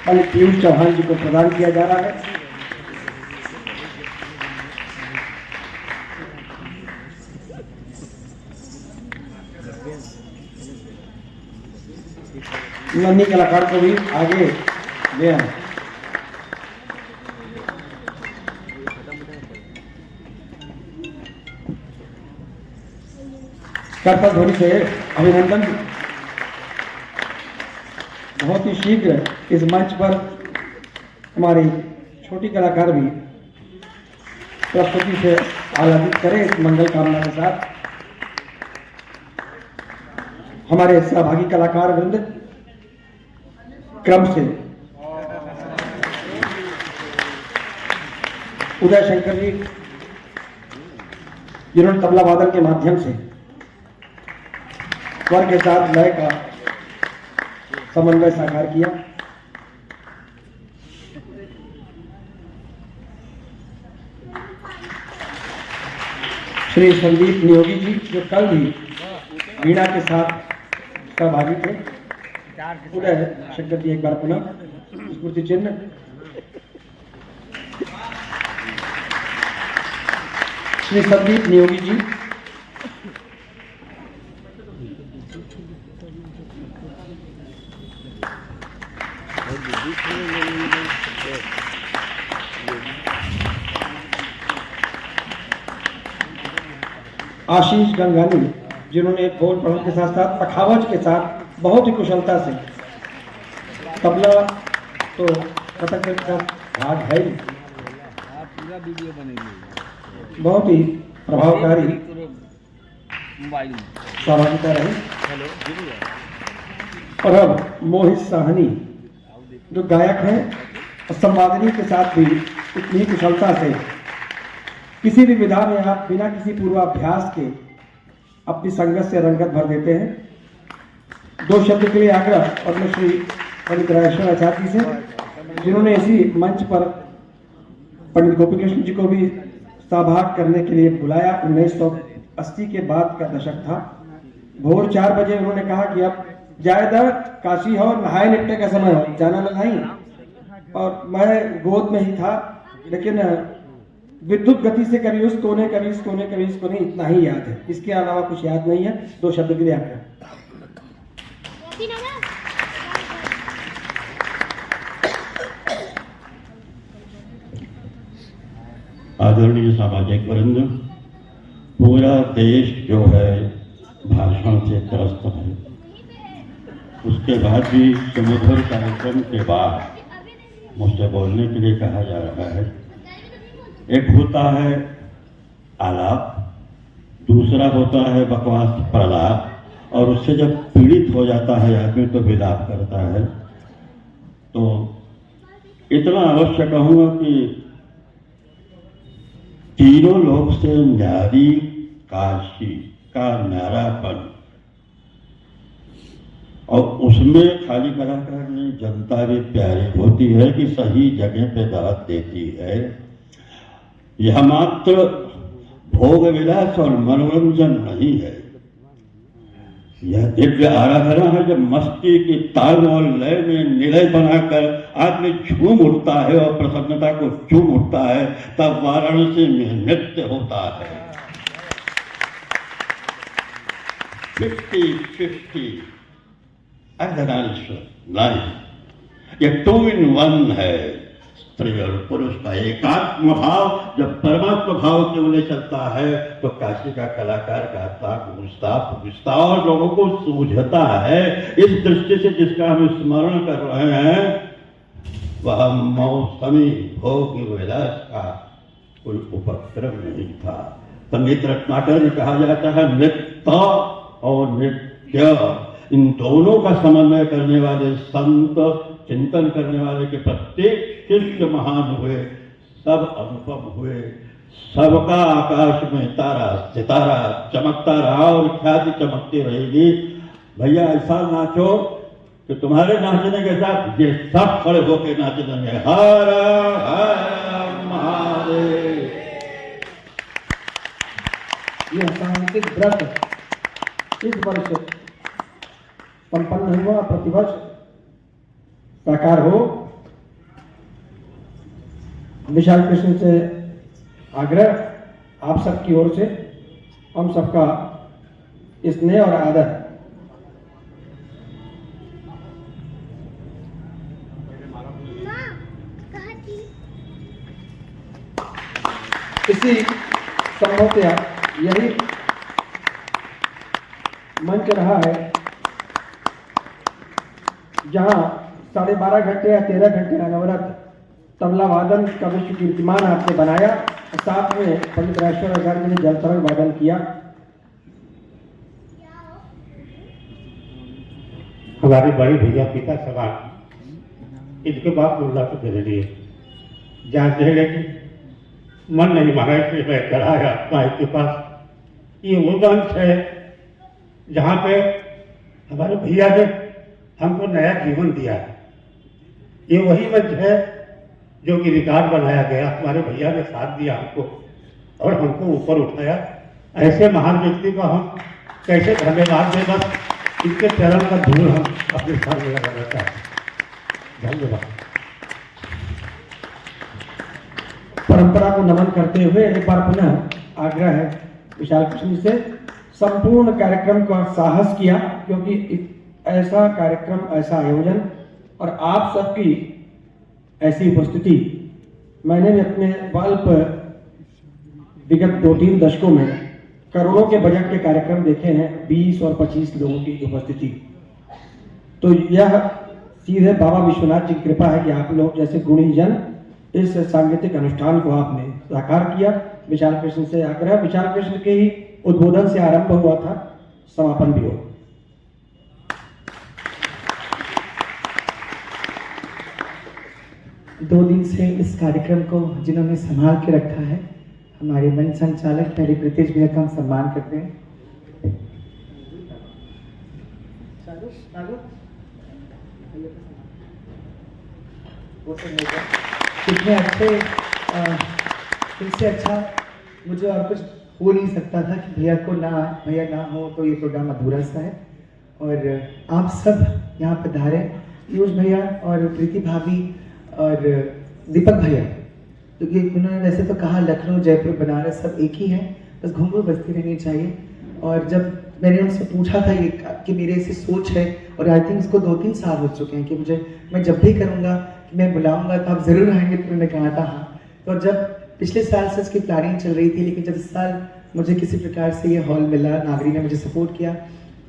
पंडित पीयूष चौहान जी को प्रदान किया जा रहा है। नन्ही कलाकार को भी आगे ले आए। करतल ध्वनि से अभिनंदन। बहुत ही शीघ्र इस मंच पर हमारी छोटी कलाकार भी प्रस्तुति से आह्लादित करें। इस मंगल कामना के साथ हमारे सहभागी कलाकार वृंद क्रम से उदय शंकर जी, जिन्होंने तबला वादन के माध्यम से स्वर के साथ लय का समन्वय साकार किया। श्री संदीप नियोगी जी, जो कल भी वीणा के साथ सहभागी थे। उदय शंकर जी एक बार पुनः स्मृति चिन्ह। श्री संदीप नियोगी जी, आशीष गंगानी, जिन्होंने ढोल पढ़न के साथ साथ पखावज के साथ बहुत ही कुशलता से तबला तो कथक के साथ भाग है ही, बहुत ही प्रभावकारी सहभागिता रही। और अब मोहित साहनी, जो गायक हैं और संवादनी के साथ भी इतनी कुशलता से किसी भी विधा में आप बिना किसी पूर्वाभ्यास के अपनी संगत से रंगत भर देते हैं। दो शब्द के लिए आग्रह पद्मश्री पंडित राजेश्वर आचार्य जी से, जिन्होंने इसी मंच पर पंडित गोपी कृष्ण जी को भी सहभाग करने के लिए बुलाया। 1980 के बाद का दशक था। भोर 4 बजे उन्होंने कहा कि अब जायदा काशी हो, नहाए निपटे का समय हो, जाना नहीं। और मैं गोद में ही था, लेकिन विद्युत गति से कभी उस कोने, कभी इस कोने, कभी इस कोने, इतना ही याद है। इसके अलावा कुछ याद नहीं है। दो शब्द के लिए आग्रह। आदरणीय सामाजिक वृंद, पूरा देश जो है भाषण से त्रस्त है। उसके बाद भी सुमधुर कार्यक्रम के बाद मुझसे बोलने के लिए कहा जा रहा है। एक होता है आलाप, दूसरा होता है बकवास प्रलाप, और उससे जब पीड़ित हो जाता है आदमी तो विलाप करता है। तो इतना अवश्य कहूँगा कि तीनों लोक से न्यारी काशी का न्यारापन, और उसमें खाली कलाकार नहीं, जनता भी प्यारी होती है कि सही जगह पे दावत देती है। यह मात्र भोग विलास और मनोरंजन नहीं है, यह दिव्य आराधना है। जब मस्ती की ताल और लय में निलय बनाकर आदमी झूम उठता है और प्रसन्नता को चूम उठता है, तब वाराणसी में नृत्य होता है। 50-50 अर्धनारीश्वर लाइफ, यह 2 in 1 है। स्त्री और पुरुष का एकात्म भाव जब परमात्मा भाव के उन्हें चलता है तो काशी का कलाकार गाता, गूंजता और लोगों को सूझता है। इस दृष्टि से जिसका हम स्मरण कर रहे हैं वह मौसमी भोग विलास का कोई उपक्रम नहीं था। संगीत रत्नाकर में कहा जाता है नृत्य और नृत्य, इन दोनों का समन्वय करने वाले संत, चिंतन करने वाले के प्रत्येक शिष्य महान हुए, सब अनुपम हुए। सबका आकाश में तारा सितारा चमकता रहा और ख्याति चमकती रहेगी। भैया ऐसा नाचो कि तुम्हारे नाचने के साथ ये सब खड़े होकर नाचेंगे। हर हर महादेव। यह सांस्कृतिक व्रत इस वर्ष संपन्न हुआ, प्रतिवर्ष साकार हो विशाल कृष्ण से आग्रह आप सबकी ओर से हम सबका स्नेह और आदर। इसी संभवतया यही मंच रहा है जहां 12.5 घंटे या 13 घंटे अनवरत तबला वादन का विश्व कीर्तिमान आपने बनाया, साथ में पंडित राजेश्वर आचार्य जी ने जल तरंग वादन किया। हमारे बड़े भैया पिता सवाल इनके बाद बोलना तो मेरे लिए जानते हैं, लेकिन मन नहीं माना इसलिए मैं कराया माइक के पास। ये वो मंच है जहाँ पे हमारे भैया ने हमको नया जीवन दिया है। ये वही मंच है जो कि रिकॉर्ड बनाया गया, हमारे भैया ने साथ दिया हमको और हमको ऊपर उठाया। ऐसे महान व्यक्ति का हम कैसे धन्यवाद दें, बस इनके चरण का धूल हम अपने सर में लगाना चाहते हैं। धन्यवाद। परंपरा को नमन करते हुए एक बार पुनः आग्रह है विशाल कृष्ण से, संपूर्ण कार्यक्रम का साहस किया, क्योंकि ऐसा कार्यक्रम, ऐसा आयोजन और आप सबकी ऐसी उपस्थिति मैंने भी अपने बल पर विगत 2-3 दशकों में करोड़ों के बजट के कार्यक्रम देखे हैं, 20 और 25 लोगों की उपस्थिति। तो यह सीधे बाबा विश्वनाथ जी की कृपा है कि आप लोग जैसे गुणी जन इस सांगीतिक अनुष्ठान को आपने साकार किया। विशाल कृष्ण से आग्रह, विशाल कृष्ण के ही उद्बोधन से आरंभ हुआ था, समापन भी हो। दो दिन से इस कार्यक्रम को जिन्होंने संभाल के रखा है, हमारे मंच संचालक पहले प्रीतेश भैया का हम सम्मान करते हैं। कितने अच्छे, इनसे अच्छा मुझे और कुछ हो नहीं सकता था कि भैया ना हो तो ये प्रोग्राम अधूरा सा है। और आप सब यहाँ पधारे, पीयूष भैया और प्रीति भाभी और दीपक भैया, क्योंकि उन्होंने वैसे तो कहा लखनऊ, जयपुर, बनारस सब एक ही है, बस घूम घूम बस्ती रहनी चाहिए। और जब मैंने उनसे पूछा था ये कि मेरे ऐसी सोच है, और आई थिंक इसको 2-3 साल हो चुके हैं कि मैं जब भी करूँगा कि मैं बुलाऊंगा तो आप ज़रूर आएंगे, तो मैंने कहा था हाँ। तो जब पिछले साल से इसकी प्लानिंग चल रही थी, लेकिन जब इस साल मुझे किसी प्रकार से ये हॉल मिला, नागरी ने मुझे सपोर्ट किया,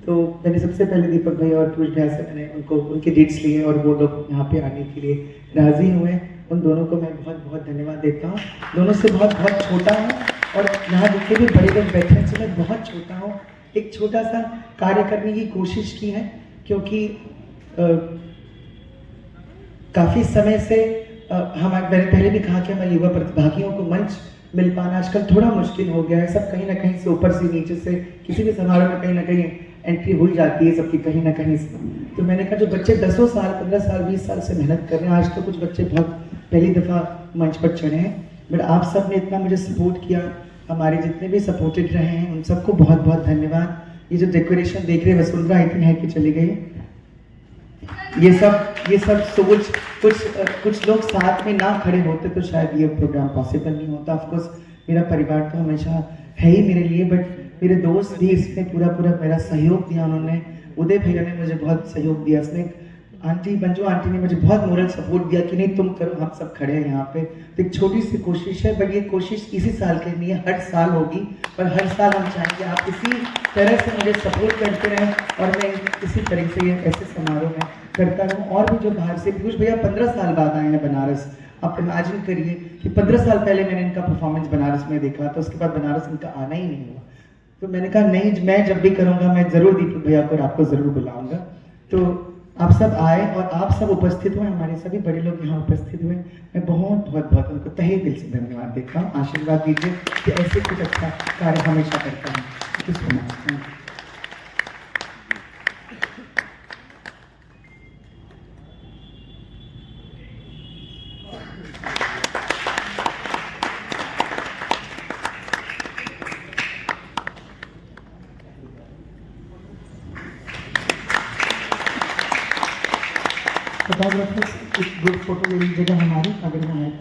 तो मैंने सबसे पहले दीपक भैया और पीयूष भैया से मैंने उनके डेट्स लिए और वो लोग यहाँ पे आने के लिए राज़ी हुए। उन दोनों को मैं बहुत बहुत धन्यवाद देता हूँ। दोनों से बहुत बहुत छोटा हूँ और यहाँ जितने भी बड़े लोग बैठे हैं से मैं बहुत छोटा हूँ। एक छोटा सा कार्य करने की कोशिश की है, क्योंकि काफ़ी समय से मैंने पहले भी कहा कि हमारे युवा प्रतिभागियों को मंच मिल पाना आजकल थोड़ा मुश्किल हो गया है। सब कहीं ना कहीं से ऊपर से नीचे से किसी भी समारोह में कहीं ना कहीं एंट्री हो जाती है सबकी कहीं ना कहीं से। तो मैंने कहा जो बच्चे 10 साल 15 साल 20 साल से मेहनत कर रहे हैं, आज तो कुछ बच्चे बहुत पहली दफ़ा मंच पर चढ़े हैं, बट आप सब ने इतना मुझे सपोर्ट किया, हमारे जितने भी सपोर्टेड रहे हैं उन सबको बहुत बहुत धन्यवाद। ये जो डेकोरेशन देख रहे हैं वसुंधरा आई थिंक है कि चली गई, ये सब सोच कुछ लोग साथ में ना खड़े होते तो शायद ये प्रोग्राम पॉसिबल नहीं होता। ऑफकोर्स मेरा परिवार तो हमेशा है ही मेरे लिए, बट मेरे दोस्त भी इसमें पूरा मेरा सहयोग दिया। उन्होंने, उदय भैया ने मुझे बहुत सहयोग दिया, इसमें आंटी बंजू आंटी ने मुझे बहुत मोरल सपोर्ट दिया कि नहीं तुम करो, हम सब खड़े हैं यहाँ पे। तो एक छोटी सी कोशिश है, बट ये कोशिश इसी साल के नहीं है, हर साल होगी, पर हर साल हम चाहेंगे आप इसी तरह से मुझे सपोर्ट करते रहें और मैं इसी तरह से ये ऐसे समारोह में करता रहूँ। और भी जो बाहर से, पीयूष भैया 15 साल बाद आए हैं बनारस, आप इमेजिन करिए कि 15 साल पहले मैंने इनका परफॉर्मेंस बनारस में देखा था, उसके बाद बनारस इनका आना ही नहीं हुआ। तो मैंने कहा नहीं, मैं जब भी करूँगा मैं ज़रूर दीपक भैया को और आपको ज़रूर बुलाऊँगा। तो आप सब आए और आप सब उपस्थित हुए, हमारे सभी बड़े लोग यहाँ उपस्थित हुए, मैं बहुत उनको तहे दिल से धन्यवाद देता हूँ। आशीर्वाद दीजिए कि ऐसे कुछ अच्छा कार्य हमेशा करता हूँ। फोटोग्राफर्स एक ग्रुप फोटो ले लीजिएगा हमारी, अगर वो है।